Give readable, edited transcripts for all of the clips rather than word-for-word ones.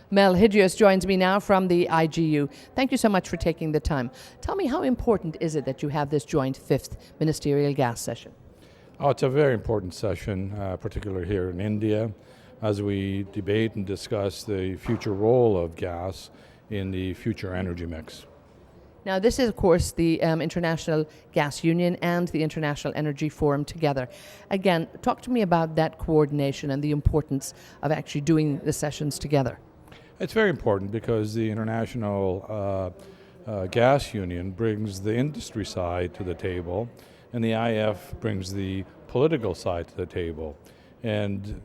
Mel Ydreos joins me now from the IGU. Thank you so much for taking the time. Tell me, how important is it that you have this joint fifth ministerial gas session? Oh, it's a very important session, particularly here in India, as we debate and discuss the future role of gas in the future energy mix. Now, this is, of course, the International Gas Union and the International Energy Forum together. Again, talk to me about that coordination and the importance of actually doing the sessions together. It's very important because the International Gas Union brings the industry side to the table, and the IEF brings the political side to the table. And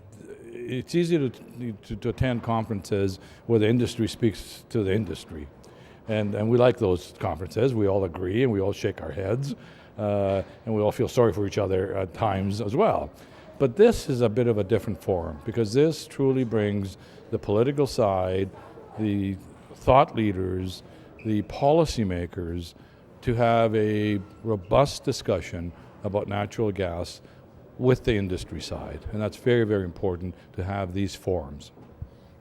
it's easy to attend conferences where the industry speaks to the industry. And we like those conferences. We all agree and we all shake our heads, and we all feel sorry for each other at times as well. But this is a bit of a different forum because this truly brings the political side, the thought leaders, the policymakers to have a robust discussion about natural gas with the industry side. And that's very, very important to have these forums.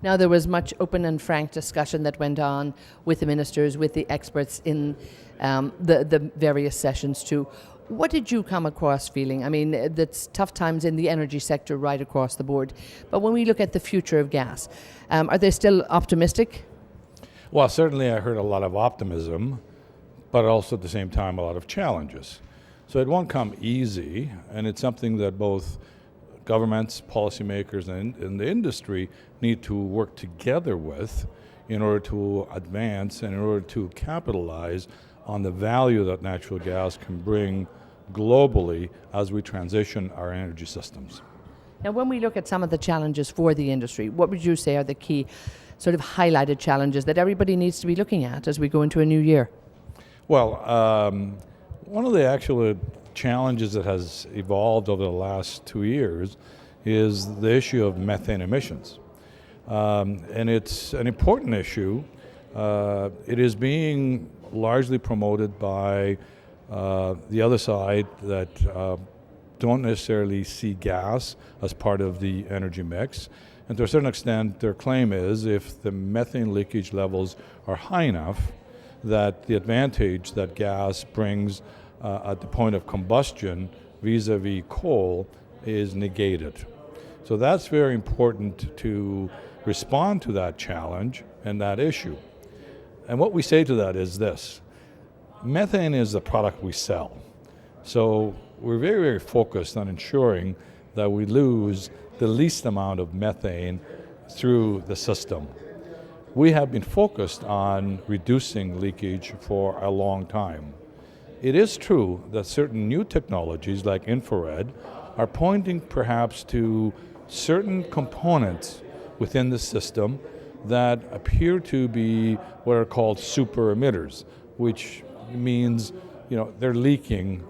Now, there was much open and frank discussion that went on with the ministers, with the experts in the various sessions too. What did you come across feeling? I mean, it's tough times in the energy sector right across the board. But when we look at the future of gas, are they still optimistic? Well, certainly I heard a lot of optimism, but also at the same time a lot of challenges. So it won't come easy, and it's something that both governments, policymakers, and the industry need to work together with in order to advance and in order to capitalize on the value that natural gas can bring globally as we transition our energy systems. Now, when we look at some of the challenges for the industry, what would you say are the key sort of highlighted challenges that everybody needs to be looking at as we go into a new year? Well, one of the actual challenges that has evolved over the last 2 years is the issue of methane emissions. And it's an important issue. It is being largely promoted by the other side that don't necessarily see gas as part of the energy mix. And to a certain extent, their claim is if the methane leakage levels are high enough, that the advantage that gas brings at the point of combustion vis-a-vis coal is negated. So that's very important to respond to that challenge and that issue. And what we say to that is this: methane is the product we sell. So we're very, very focused on ensuring that we lose the least amount of methane through the system. We have been focused on reducing leakage for a long time. It is true that certain new technologies like infrared are pointing perhaps to certain components within the system that appear to be what are called super emitters, which means they're leaking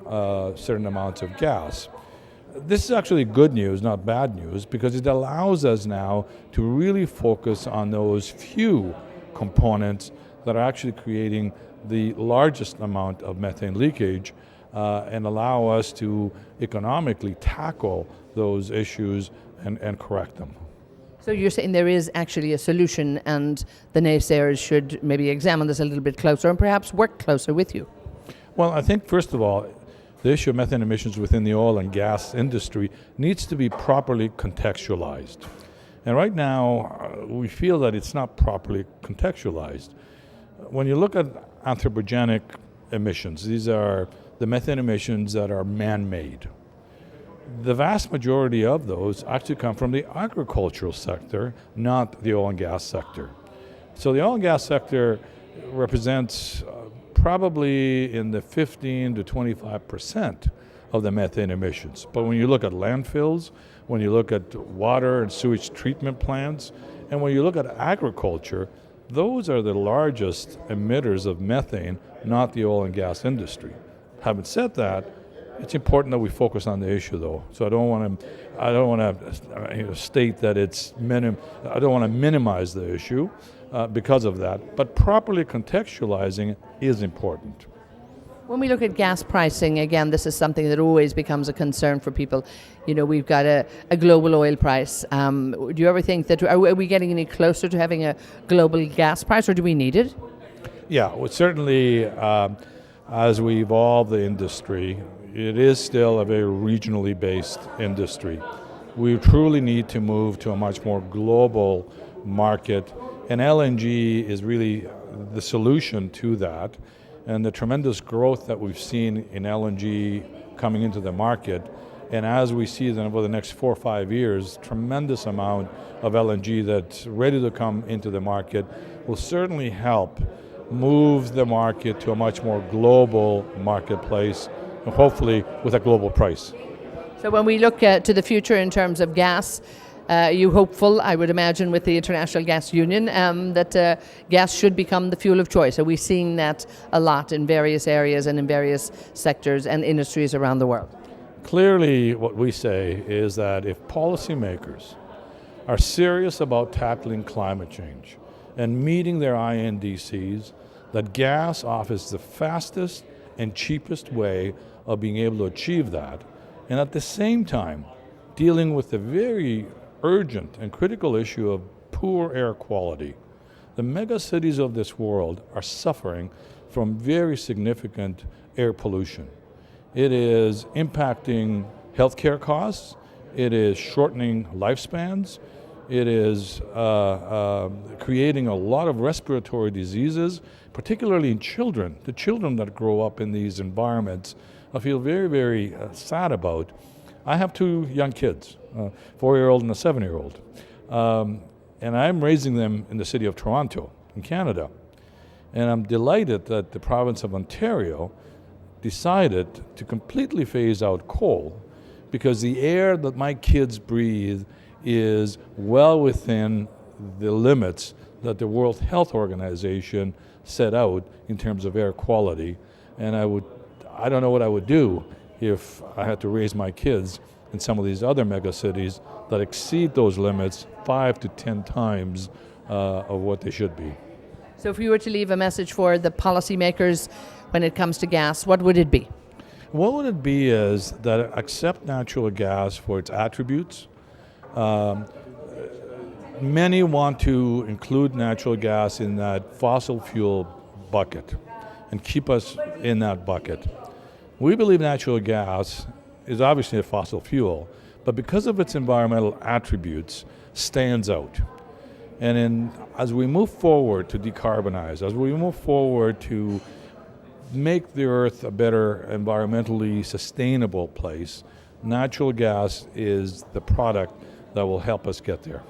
certain amounts of gas. This is actually good news, not bad news, because it allows us now to really focus on those few components that are actually creating the largest amount of methane leakage and allow us to economically tackle those issues and correct them. So you're saying there is actually a solution, and the naysayers should maybe examine this a little bit closer and perhaps work closer with you? Well, I think first of all, the issue of methane emissions within the oil and gas industry needs to be properly contextualized. And right now, we feel that it's not properly contextualized. When you look at anthropogenic emissions, these are the methane emissions that are man-made. The vast majority of those actually come from the agricultural sector, not the oil and gas sector. So the oil and gas sector represents probably in the 15 to 25% of the methane emissions. But when you look at landfills, when you look at water and sewage treatment plants, and when you look at agriculture, those are the largest emitters of methane, not the oil and gas industry. Having said that, it's important that we focus on the issue, though. So I don't want to state that I don't want to minimize the issue because of that. But properly contextualizing is important. When we look at gas pricing, again, this is something that always becomes a concern for people. You know, we've got a global oil price. Do you ever think that, are we getting any closer to having a global gas price, or do we need it? Yeah, well, certainly as we evolve the industry, it is still a very regionally based industry. We truly need to move to a much more global market, and LNG is really the solution to that. And the tremendous growth that we've seen in LNG coming into the market, and as we see them over the next 4 or 5 years, tremendous amount of LNG that's ready to come into the market will certainly help move the market to a much more global marketplace, and hopefully with a global price. So when we look to the future in terms of gas, you hopeful, I would imagine, with the International Gas Union, that gas should become the fuel of choice. Are we seeing that a lot in various areas and in various sectors and industries around the world? Clearly, what we say is that if policymakers are serious about tackling climate change and meeting their INDCs, that gas offers the fastest and cheapest way of being able to achieve that, and at the same time dealing with the very urgent and critical issue of poor air quality. The megacities of this world are suffering from very significant air pollution. It is impacting healthcare costs, it is shortening lifespans, it is creating a lot of respiratory diseases, particularly in children. The children that grow up in these environments, I feel very, very sad about. I have 2 young kids, a 4-year-old and a 7-year-old. And I'm raising them in the city of Toronto, in Canada. And I'm delighted that the province of Ontario decided to completely phase out coal, because the air that my kids breathe is well within the limits that the World Health Organization set out in terms of air quality. And I don't know what I would do if I had to raise my kids in some of these other megacities that exceed those limits 5 to 10 times of what they should be. So if you were to leave a message for the policymakers when it comes to gas, what would it be? What would it be is that accept natural gas for its attributes. Many want to include natural gas in that fossil fuel bucket and keep us in that bucket. We believe natural gas is obviously a fossil fuel, but because of its environmental attributes, stands out. And as we move forward to decarbonize, as we move forward to make the Earth a better environmentally sustainable place, natural gas is the product that will help us get there.